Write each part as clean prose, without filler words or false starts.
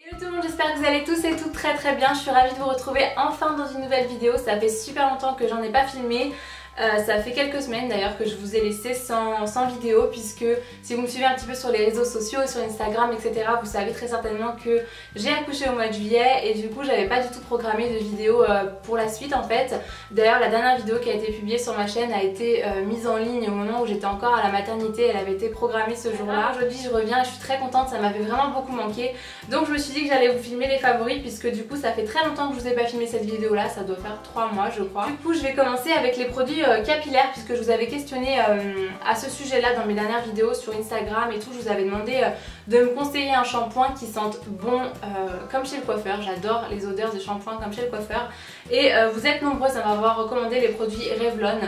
Hello tout le monde, j'espère que vous allez tous et toutes très bien. Je suis ravie de vous retrouver enfin dans une nouvelle vidéo. Ça fait super longtemps que j'en ai pas filmé. Ça fait quelques semaines d'ailleurs que je vous ai laissé sans vidéo, puisque si vous me suivez un petit peu sur les réseaux sociaux, sur Instagram, etc., vous savez très certainement que j'ai accouché au mois de juillet et du coup j'avais pas du tout programmé de vidéo pour la suite en fait. D'ailleurs la dernière vidéo qui a été publiée sur ma chaîne a été mise en ligne au moment où j'étais encore à la maternité, elle avait été programmée ce jour-là. Aujourd'hui je reviens et je suis très contente, ça m'avait vraiment beaucoup manqué. Donc je me suis dit que j'allais vous filmer les favoris, puisque du coup ça fait très longtemps que je vous ai pas filmé cette vidéo là, ça doit faire 3 mois je crois. Du coup je vais commencer avec les produits capillaires, puisque je vous avais questionné à ce sujet là dans mes dernières vidéos sur Instagram et tout. Je vous avais demandé de me conseiller un shampoing qui sente bon comme chez le coiffeur. J'adore les odeurs de shampoing comme chez le coiffeur et vous êtes nombreuses à m'avoir recommandé les produits Revlon.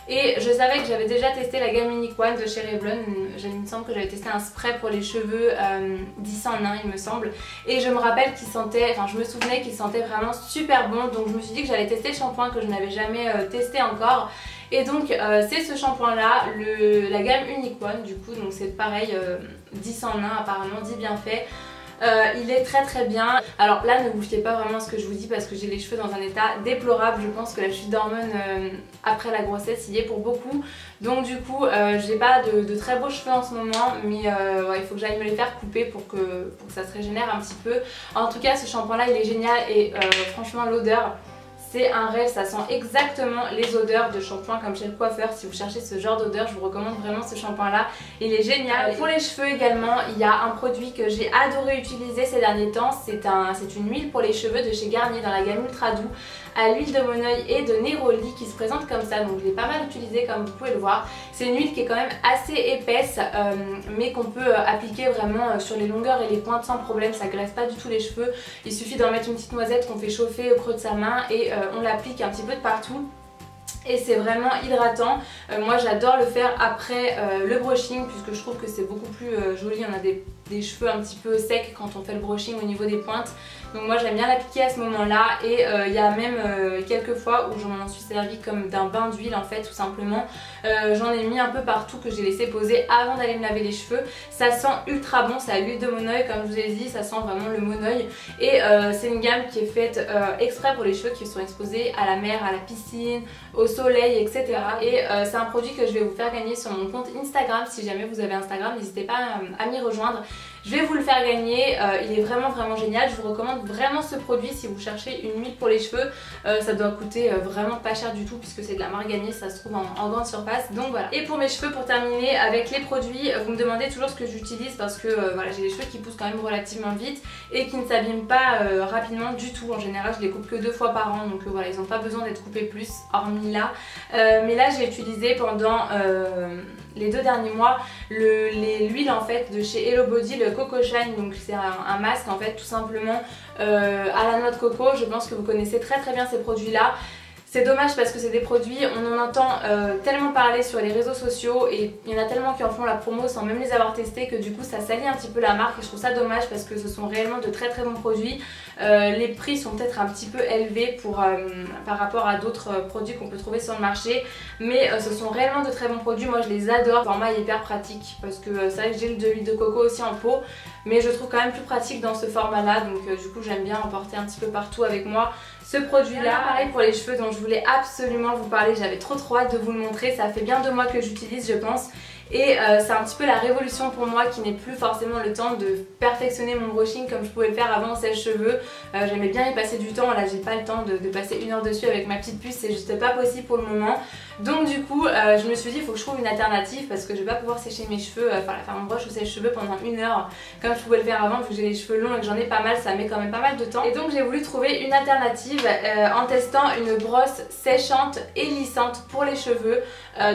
Et je savais que j'avais déjà testé la gamme Unique One de chez Revlon. Il me semble que j'avais testé un spray pour les cheveux 10 en 1 il me semble. Et je me rappelle qu'il sentait, enfin je me souvenais qu'il sentait vraiment super bon. Donc je me suis dit que j'allais tester le shampoing que je n'avais jamais testé encore. Et donc c'est ce shampoing là, la gamme Unique One du coup. Donc c'est pareil, 10 en 1 apparemment, 10 bienfaits. Il est très bien. Alors là ne vous fiez pas vraiment à ce que je vous dis, parce que j'ai les cheveux dans un état déplorable. Je pense que la chute d'hormones après la grossesse y est pour beaucoup. Donc du coup j'ai pas de très beaux cheveux en ce moment, mais ouais, il faut que j'aille me les faire couper pour que ça se régénère un petit peu. En tout cas ce shampoing là il est génial et franchement l'odeur, c'est un rêve, ça sent exactement les odeurs de shampoing comme chez le coiffeur. Si vous cherchez ce genre d'odeur, je vous recommande vraiment ce shampoing là, il est génial. Pour les cheveux également, il y a un produit que j'ai adoré utiliser ces derniers temps, c'est une huile pour les cheveux de chez Garnier dans la gamme Ultra Doux, à l'huile de Moneuil et de Neroli, qui se présente comme ça. Donc je l'ai pas mal utilisé comme vous pouvez le voir. C'est une huile qui est quand même assez épaisse mais qu'on peut appliquer vraiment sur les longueurs et les pointes sans problème, ça graisse pas du tout les cheveux. Il suffit d'en mettre une petite noisette qu'on fait chauffer au creux de sa main et on l'applique un petit peu de partout. Et c'est vraiment hydratant. Moi j'adore le faire après le brushing, puisque je trouve que c'est beaucoup plus joli. On a des cheveux un petit peu secs quand on fait le brushing au niveau des pointes. Donc moi j'aime bien l'appliquer à ce moment là. Et il y a même quelques fois où je m'en suis servi comme d'un bain d'huile en fait, tout simplement. J'en ai mis un peu partout, que j'ai laissé poser avant d'aller me laver les cheveux. Ça sent ultra bon, c'est à l'huile de Moneuil comme je vous ai dit, ça sent vraiment le Moneuil. Et c'est une gamme qui est faite exprès pour les cheveux qui sont exposés à la mer, à la piscine, au soleil, etc. Et c'est un produit que je vais vous faire gagner sur mon compte Instagram. Si jamais vous avez Instagram, n'hésitez pas à m'y rejoindre. Je vais vous le faire gagner, il est vraiment génial. Je vous recommande vraiment ce produit si vous cherchez une huile pour les cheveux. Ça doit coûter vraiment pas cher du tout, puisque c'est de la marque Garnier, ça se trouve en grande surface. Donc voilà. Et pour mes cheveux, pour terminer avec les produits, vous me demandez toujours ce que j'utilise, parce que voilà, j'ai les cheveux qui poussent quand même relativement vite et qui ne s'abîment pas rapidement du tout. En général je les coupe que 2 fois par an, donc voilà, ils n'ont pas besoin d'être coupés plus, hormis là. Mais là j'ai utilisé pendant les 2 derniers mois l'huile en fait de chez Hello Body, le Coco Shine. Donc c'est un masque en fait tout simplement à la noix de coco. Je pense que vous connaissez très bien ces produits là. C'est dommage parce que c'est des produits, on en entend tellement parler sur les réseaux sociaux et il y en a tellement qui en font la promo sans même les avoir testés, que du coup ça salit un petit peu la marque, et je trouve ça dommage parce que ce sont réellement de très bons produits. Les prix sont peut-être un petit peu élevés par rapport à d'autres produits qu'on peut trouver sur le marché, mais ce sont réellement de très bons produits. Moi je les adore, le format est hyper pratique parce que c'est vrai que j'ai de l'huile de coco aussi en pot, mais je trouve quand même plus pratique dans ce format là, donc du coup j'aime bien emporter un petit peu partout avec moi ce produit là. Pareil pour les cheveux dont je voulais absolument vous parler, j'avais trop hâte de vous le montrer. Ça fait bien 2 mois que j'utilise je pense. Et c'est un petit peu la révolution pour moi, qui n'est plus forcément le temps de perfectionner mon brushing comme je pouvais le faire avant au sèche-cheveux. J'aimais bien y passer du temps, là j'ai pas le temps de passer 1 heure dessus avec ma petite puce, c'est juste pas possible pour le moment. Donc du coup je me suis dit il faut que je trouve une alternative, parce que je vais pas pouvoir sécher mes cheveux, faire mon brush au sèche-cheveux pendant 1 heure comme je pouvais le faire avant, vu que j'ai les cheveux longs et que j'en ai pas mal, ça met quand même pas mal de temps. Et donc j'ai voulu trouver une alternative en testant une brosse séchante et lissante pour les cheveux.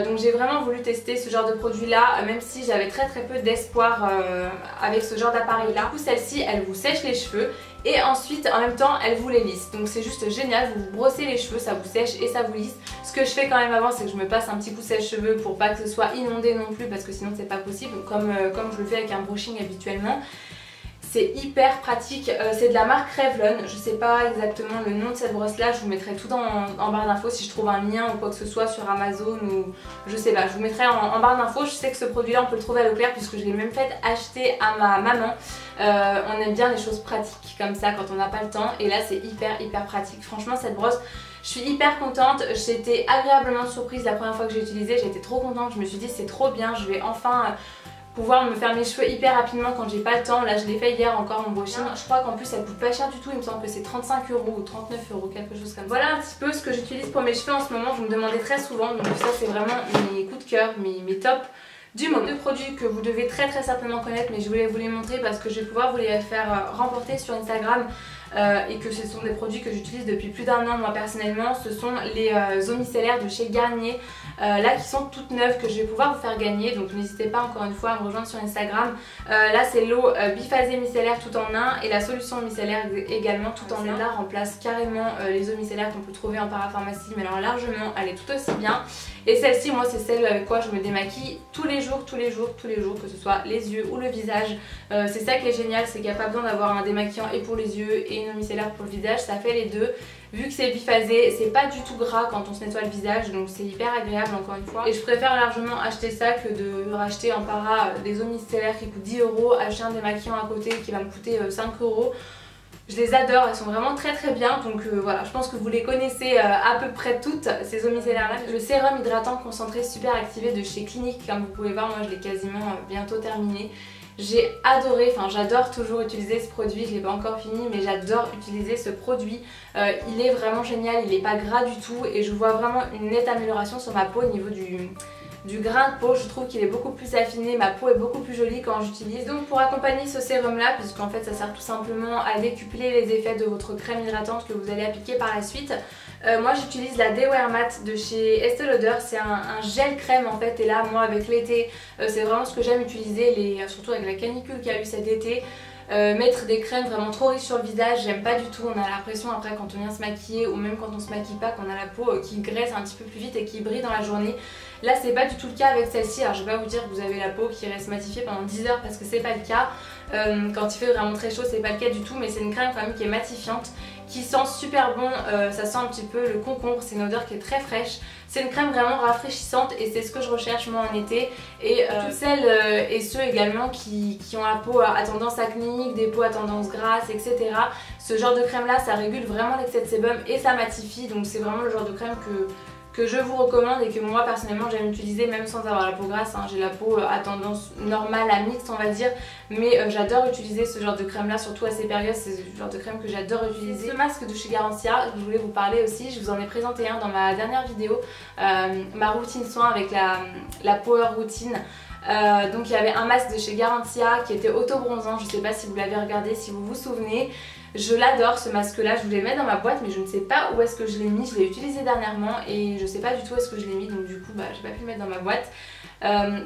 Donc j'ai vraiment voulu tester ce genre de produit là, même si j'avais très peu d'espoir avec ce genre d'appareil là. Du coup celle-ci elle vous sèche les cheveux et ensuite en même temps elle vous les lisse. Donc c'est juste génial, vous vous brossez les cheveux, ça vous sèche et ça vous lisse. Ce que je fais quand même avant, c'est que je me passe un petit coup sèche-cheveux pour pas que ce soit inondé non plus, parce que sinon c'est pas possible, comme je le fais avec un brushing habituellement. c'est hyper pratique, c'est de la marque Revlon, je sais pas exactement le nom de cette brosse là, je vous mettrai tout en barre d'infos si je trouve un lien ou quoi que ce soit sur Amazon ou je sais pas, je vous mettrai en barre d'infos. Je sais que ce produit là on peut le trouver à Leclerc puisque je l'ai même fait acheter à ma maman. On aime bien les choses pratiques comme ça quand on n'a pas le temps et là c'est hyper pratique. Franchement cette brosse, je suis hyper contente, j'étais agréablement surprise la première fois que j'ai utilisé, j'étais trop contente, je me suis dit c'est trop bien, je vais enfin pouvoir me faire mes cheveux hyper rapidement quand j'ai pas le temps. Là je l'ai fait hier encore mon brushing, je crois qu'en plus elle coûte pas cher du tout, il me semble que c'est 35 € ou 39 €, quelque chose comme ça. Voilà un petit peu ce que j'utilise pour mes cheveux en ce moment, vous me demandez très souvent, donc ça c'est vraiment mes coups de cœur, mes tops du moment. Deux produits que vous devez très certainement connaître, mais je voulais vous les montrer parce que je vais pouvoir vous les faire remporter sur Instagram. Et que ce sont des produits que j'utilise depuis plus d'1 an moi personnellement. Ce sont les eaux micellaires de chez Garnier là qui sont toutes neuves que je vais pouvoir vous faire gagner, donc n'hésitez pas encore une fois à me rejoindre sur Instagram. Là c'est l'eau biphasée micellaire tout en un et la solution micellaire également tout en un. Celle-là remplace carrément les eaux micellaires qu'on peut trouver en parapharmacie, mais alors largement elle est tout aussi bien. Et celle-ci moi c'est celle avec quoi je me démaquille tous les jours, que ce soit les yeux ou le visage. C'est ça qui est génial, c'est qu'il n'y a pas besoin d'avoir un démaquillant et pour les yeux et une eau micellaire pour le visage, ça fait les deux. Vu que c'est biphasé, c'est pas du tout gras quand on se nettoie le visage, donc c'est hyper agréable encore une fois. Et je préfère largement acheter ça que de racheter en para des eaux micellaires qui coûtent 10 €, acheter un démaquillant à côté qui va me coûter 5 €. Je les adore, elles sont vraiment très bien, donc voilà, je pense que vous les connaissez à peu près toutes, ces eaux micellaires là. Le sérum hydratant concentré super activé de chez Clinique, comme vous pouvez voir, moi je l'ai quasiment bientôt terminé. J'ai adoré, enfin j'adore toujours utiliser ce produit, je l'ai pas encore fini mais j'adore utiliser ce produit. Il est vraiment génial, il est pas gras du tout et je vois vraiment une nette amélioration sur ma peau au niveau du grain de peau. Je trouve qu'il est beaucoup plus affiné, ma peau est beaucoup plus jolie quand j'utilise. Donc pour accompagner ce sérum là, puisqu'en fait ça sert tout simplement à décupler les effets de votre crème hydratante que vous allez appliquer par la suite, moi j'utilise la Day Wear Matte de chez Estée Lauder. C'est un gel crème en fait, et là moi avec l'été c'est vraiment ce que j'aime utiliser, surtout avec la canicule qu'il y a eu cet été. Mettre des crèmes vraiment trop riches sur le visage, j'aime pas du tout. On a l'impression après quand on vient se maquiller ou même quand on se maquille pas qu'on a la peau qui graisse un petit peu plus vite et qui brille dans la journée. Là c'est pas du tout le cas avec celle-ci. Alors je vais pas vous dire que vous avez la peau qui reste matifiée pendant 10 heures parce que c'est pas le cas. Quand il fait vraiment très chaud c'est pas le cas du tout, mais c'est une crème quand même qui est matifiante, qui sent super bon, ça sent un petit peu le concombre, c'est une odeur qui est très fraîche. C'est une crème vraiment rafraîchissante et c'est ce que je recherche moi en été. Et toutes celles et ceux également qui ont la peau à tendance acnéique, des peaux à tendance grasse, etc. Ce genre de crème là ça régule vraiment l'excès de sébum et ça matifie, donc c'est vraiment le genre de crème que je vous recommande et que moi personnellement j'aime utiliser même sans avoir la peau grasse, hein. J'ai la peau à tendance normale à mixte on va dire, mais j'adore utiliser ce genre de crème là, surtout à ces périodes, c'est le genre de crème que j'adore utiliser. Ce masque de chez Garantia, je voulais vous parler aussi, je vous en ai présenté un dans ma dernière vidéo, ma routine soin avec la Power Routine. Donc il y avait un masque de chez Garantia qui était auto-bronzant, je sais pas si vous l'avez regardé, si vous vous souvenez. Je l'adore ce masque là, je voulais le mettre dans ma boîte mais je ne sais pas où est-ce que je l'ai mis. Je l'ai utilisé dernièrement et je sais pas du tout où est-ce que je l'ai mis, donc du coup j'ai pas pu le mettre dans ma boîte.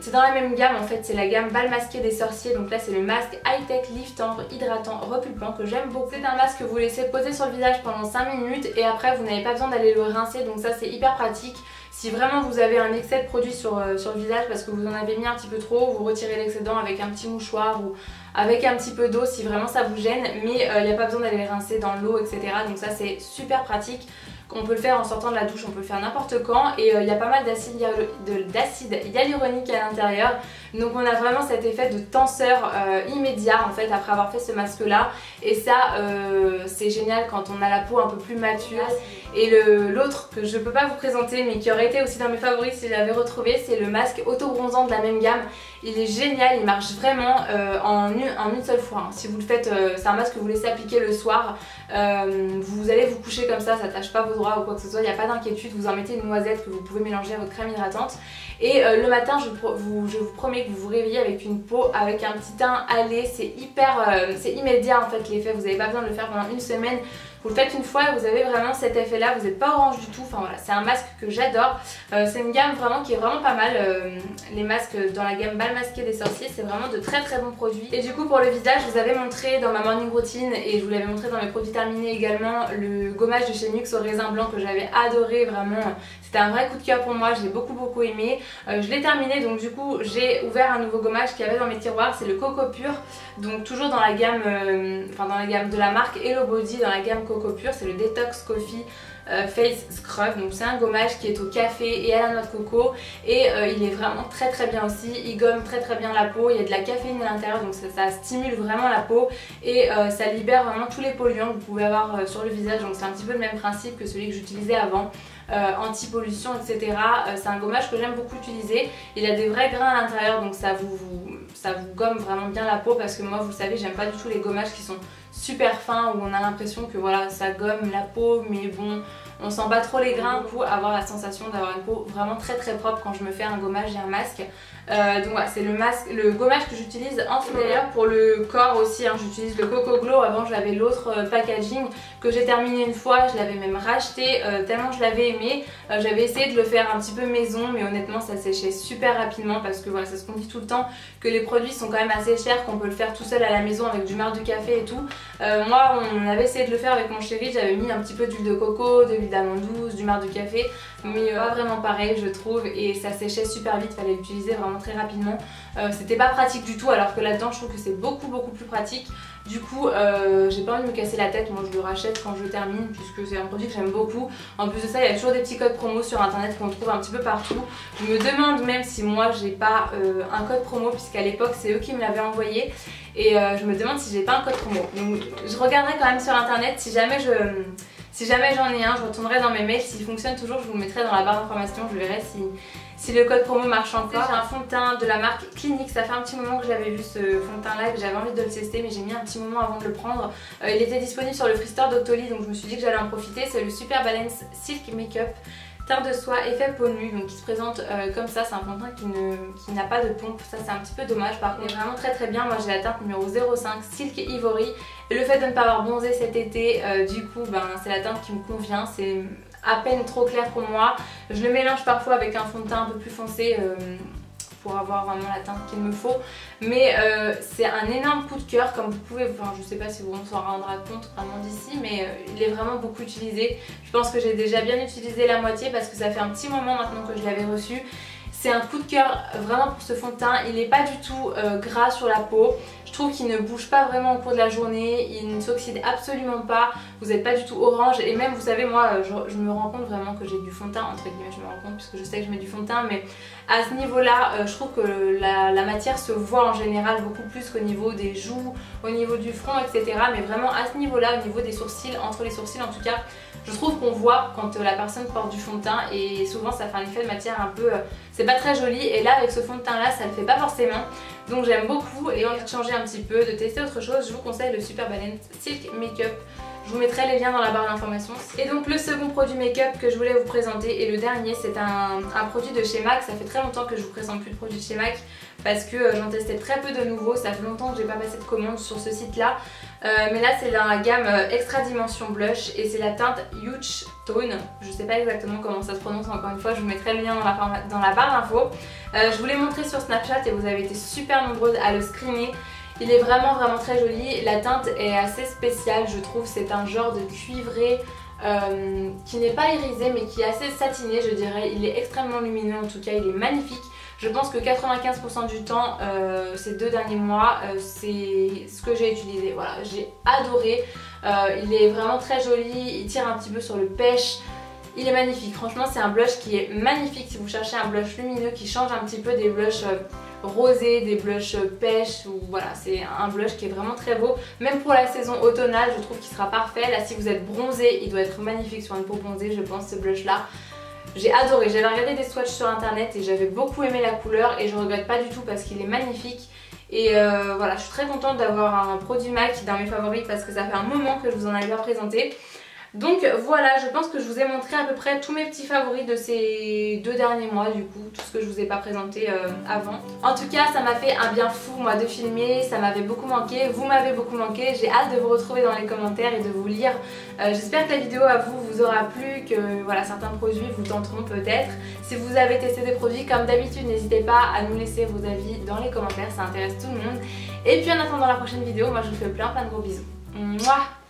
C'est dans la même gamme en fait, c'est la gamme Bal Masqué des Sorciers, donc là c'est le masque High Tech Liftant Hydratant Repulpant que j'aime beaucoup. C'est un masque que vous laissez poser sur le visage pendant 5 minutes et après vous n'avez pas besoin d'aller le rincer, donc ça c'est hyper pratique. Si vraiment vous avez un excès de produit sur le visage parce que vous en avez mis un petit peu trop, vous retirez l'excédent avec un petit mouchoir ou avec un petit peu d'eau si vraiment ça vous gêne, mais il n'y a pas besoin d'aller les rincer dans l'eau, etc. Donc ça c'est super pratique. On peut le faire en sortant de la douche, on peut le faire n'importe quand et il y a pas mal d'acide hyaluronique à l'intérieur. Donc on a vraiment cet effet de tenseur immédiat en fait après avoir fait ce masque là. Et ça c'est génial quand on a la peau un peu plus mature. Et l'autre que je peux pas vous présenter mais qui aurait été aussi dans mes favoris si je l'avais retrouvé, c'est le masque auto-bronzant de la même gamme. Il est génial, il marche vraiment en une seule fois. Si vous le faites, c'est un masque que vous laissez appliquer le soir. Vous allez vous coucher comme ça tâche pas vos draps ou quoi que ce soit, il n'y a pas d'inquiétude. Vous en mettez une noisette que vous pouvez mélanger à votre crème hydratante. Et le matin, je vous promets que vous vous réveillez avec une peau, avec un petit teint hâlé. C'est hyper, c'est immédiat en fait l'effet, vous n'avez pas besoin de le faire pendant une semaine. Vous le faites une fois et vous avez vraiment cet effet là, vous n'êtes pas orange du tout. Enfin voilà, c'est un masque que j'adore. C'est une gamme vraiment qui est vraiment pas mal. Les masques dans la gamme Bal Masqué des Sorciers, c'est vraiment de très très bons produits. Et du coup pour le visage, je vous avais montré dans ma morning routine et je vous l'avais montré dans mes produits terminés également, le gommage de chez NYX au raisin blanc que j'avais adoré. Vraiment, c'était un vrai coup de cœur pour moi, j'ai beaucoup aimé. Je l'ai terminé, donc du coup j'ai ouvert un nouveau gommage qu'il y avait dans mes tiroirs, c'est le Coco Pur. Donc toujours dans la gamme, dans la gamme de la marque Hello Body, dans la gamme Coco Pur, c'est le Detox Coffee Face Scrub. Donc c'est un gommage qui est au café et à la noix de coco et il est vraiment très bien aussi. Il gomme très bien la peau, il y a de la caféine à l'intérieur, donc ça stimule vraiment la peau et ça libère vraiment tous les polluants que vous pouvez avoir sur le visage. Donc c'est un petit peu le même principe que celui que j'utilisais avant. Anti-pollution, etc. C'est un gommage que j'aime beaucoup utiliser. Il a des vrais grains à l'intérieur, donc ça vous gomme vraiment bien la peau, parce que moi, vous le savez, j'aime pas du tout les gommages qui sont super fins, où on a l'impression que voilà, ça gomme la peau, mais bon, on sent pas trop les grains pour avoir la sensation d'avoir une peau vraiment très propre quand je me fais un gommage et un masque. Donc voilà, c'est le gommage que j'utilise en ce d'ailleurs pour le corps aussi, hein, j'utilise le Coco Glow. Avant j'avais l'autre packaging que j'ai terminé une fois, je l'avais même racheté tellement je l'avais aimé. J'avais essayé de le faire un petit peu maison, mais honnêtement ça séchait super rapidement, parce que voilà, c'est ce qu'on dit tout le temps, que les produits sont quand même assez chers, qu'on peut le faire tout seul à la maison avec du marc de café et tout. Moi on avait essayé de le faire avec mon chéri, j'avais mis un petit peu d'huile de coco, de l'huile d'amande douce, du marc de café, mais pas vraiment pareil je trouve, et ça séchait super vite, fallait l'utiliser vraiment très rapidement. C'était pas pratique du tout, alors que là-dedans je trouve que c'est beaucoup plus pratique. Du coup j'ai pas envie de me casser la tête, moi je le rachète quand je termine, puisque c'est un produit que j'aime beaucoup. En plus de ça, il y a toujours des petits codes promo sur internet qu'on trouve un petit peu partout. Je me demande même si moi j'ai pas un code promo, puisqu'à l'époque c'est eux qui me l'avaient envoyé, et je me demande si j'ai pas un code promo. Donc je regarderai quand même sur internet, si jamais j'en ai un, je retournerai dans mes mails. S'il fonctionne toujours, je vous le mettrai dans la barre d'information, je verrai si le code promo marche encore. J'ai un fond de teint de la marque Clinique, ça fait un petit moment que j'avais vu ce fond de teint là et que j'avais envie de le tester, mais j'ai mis un petit moment avant de le prendre. Il était disponible sur le Free Store d'Octoly, donc je me suis dit que j'allais en profiter. C'est le Super Balance Silk Makeup teint de soie effet peau nue, donc qui se présente comme ça. C'est un fond de teint qui n'a pas de pompe, ça c'est un petit peu dommage. Par contre, il est vraiment très bien. Moi j'ai la teinte numéro 05 Silk Ivory, et le fait de ne pas avoir bronzé cet été, du coup c'est la teinte qui me convient. C'est à peine trop clair pour moi. Je le mélange parfois avec un fond de teint un peu plus foncé pour avoir vraiment la teinte qu'il me faut, mais c'est un énorme coup de cœur, comme vous pouvez, enfin je sais pas si vous s'en rendra compte vraiment d'ici, mais il est vraiment beaucoup utilisé. Je pense que j'ai déjà bien utilisé la moitié, parce que ça fait un petit moment maintenant que je l'avais reçu. C'est un coup de cœur vraiment pour ce fond de teint. Il n'est pas du tout gras sur la peau. Je trouve qu'il ne bouge pas vraiment au cours de la journée. Il ne s'oxyde absolument pas. Vous n'êtes pas du tout orange. Et même, vous savez, moi, je me rends compte vraiment que j'ai du fond de teint. Entre guillemets, je me rends compte puisque je sais que je mets du fond de teint. Mais à ce niveau-là, je trouve que la matière se voit en général beaucoup plus qu'au niveau des joues, au niveau du front, etc. Mais vraiment à ce niveau-là, au niveau des sourcils, entre les sourcils en tout cas, je trouve qu'on voit quand la personne porte du fond de teint, et souvent ça fait un effet de matière un peu... c'est pas très joli, et là avec ce fond de teint là ça le fait pas forcément. Donc j'aime beaucoup, et envie de changer un petit peu, de tester autre chose, je vous conseille le Super Balance Silk Makeup. Je vous mettrai les liens dans la barre d'informations. Et donc le second produit make-up que je voulais vous présenter, et le dernier, c'est un produit de chez MAC. Ça fait très longtemps que je vous présente plus de produits de chez MAC, parce que j'en testais très peu de nouveaux. Ça fait longtemps que j'ai pas passé de commande sur ce site là. Mais là c'est dans la gamme Extra Dimension Blush, et c'est la teinte Huge Tone. Je sais pas exactement comment ça se prononce, encore une fois je vous mettrai le lien dans la barre d'infos. Je vous l'ai montré sur Snapchat et vous avez été super nombreuses à le screener. Il est vraiment très joli. La teinte est assez spéciale, je trouve. C'est un genre de cuivré qui n'est pas irisé mais qui est assez satiné, je dirais. Il est extrêmement lumineux, en tout cas il est magnifique. Je pense que 95% du temps, ces 2 derniers mois, c'est ce que j'ai utilisé. Voilà, j'ai adoré. Il est vraiment très joli, il tire un petit peu sur le pêche. Il est magnifique, franchement c'est un blush qui est magnifique si vous cherchez un blush lumineux qui change un petit peu des blushs rosés, des blushs pêche, ou voilà, c'est un blush qui est vraiment très beau. Même pour la saison automnale, je trouve qu'il sera parfait. Là si vous êtes bronzé, il doit être magnifique sur une peau bronzée, je pense, ce blush là. J'ai adoré, j'avais regardé des swatchs sur internet et j'avais beaucoup aimé la couleur, et je regrette pas du tout parce qu'il est magnifique. Et voilà, je suis très contente d'avoir un produit MAC dans mes favoris, parce que ça fait un moment que je vous en avais pas présenté. Donc voilà, je pense que je vous ai montré à peu près tous mes petits favoris de ces 2 derniers mois, du coup, tout ce que je vous ai pas présenté avant. En tout cas, ça m'a fait un bien fou moi de filmer, ça m'avait beaucoup manqué, vous m'avez beaucoup manqué, j'ai hâte de vous retrouver dans les commentaires et de vous lire. J'espère que la vidéo à vous aura plu, que voilà, certains produits vous tenteront peut-être. Si vous avez testé des produits, comme d'habitude, n'hésitez pas à nous laisser vos avis dans les commentaires, ça intéresse tout le monde. Et puis en attendant la prochaine vidéo, moi je vous fais plein de gros bisous. Mouah.